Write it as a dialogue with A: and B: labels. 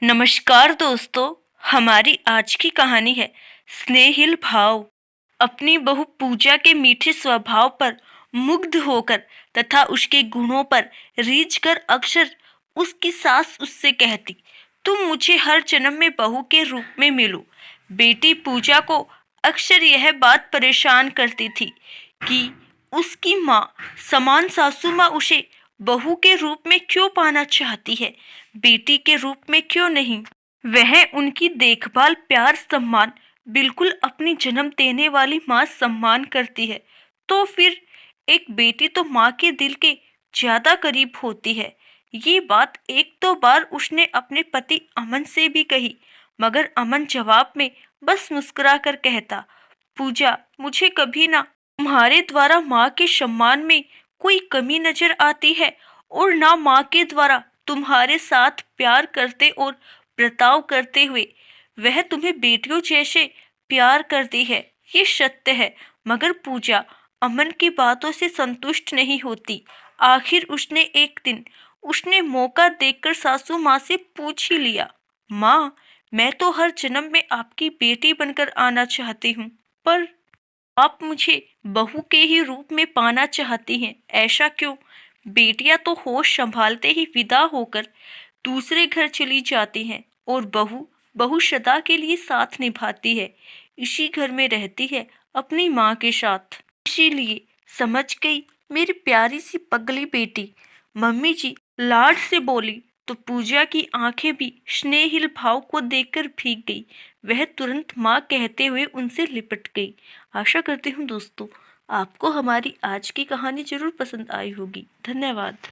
A: नमस्कार दोस्तों। हमारी आज की कहानी है स्नेहिल भाव। अपनी बहू पूजा के मीठे स्वभाव पर मुग्ध होकर तथा उसके गुणों पर रीझ कर अक्सर उसकी सास उससे कहती, तुम मुझे हर जन्म में बहू के रूप में मिलो। बेटी पूजा को अक्सर यह बात परेशान करती थी कि उसकी माँ समान सासू माँ उसे बहू के रूप में क्यों पाना चाहती है, बेटी के रूप में क्यों नहीं। वह उनकी देखभाल, प्यार, सम्मान बिल्कुल अपनी जन्म देने वाली माँ सम्मान करती है, तो फिर एक बेटी तो माँ के दिल के ज्यादा करीब होती है। ये बात एक दो बार उसने अपने पति अमन से भी कही, मगर अमन जवाब में बस मुस्कुरा कर कहता, पूजा, मुझे कभी ना तुम्हारे द्वारा माँ के सम्मान में कोई कमी नजर आती है और ना माँ के द्वारा तुम्हारे साथ प्यार करते और बर्ताव करते हुए वह तुम्हें बेटियों जैसे प्यार करती है। ये सत्य है। मगर पूजा अमन की बातों से संतुष्ट नहीं होती। आखिर उसने एक दिन उसने मौका देखकर सासू माँ से पूछ ही लिया, माँ, मैं तो हर जन्म में आपकी बेटी बनकर आना चाहती हूँ, पर आप मुझे बहू के ही रूप में पाना चाहती हैं, ऐसा क्यों? बेटियां तो होश संभालते ही विदा होकर दूसरे घर चली जाती हैं और बहू बहू सदा के लिए साथ निभाती है, इसी घर में रहती है अपनी माँ के साथ। इसीलिए समझ गई मेरी प्यारी सी पगली बेटी, मम्मी जी लाड से बोली तो पूजा की आंखें भी स्नेहिल भाव को देखकर भीग गई। वह तुरंत माँ कहते हुए उनसे लिपट गई। आशा करती हूँ दोस्तों आपको हमारी आज की कहानी जरूर पसंद आई होगी। धन्यवाद।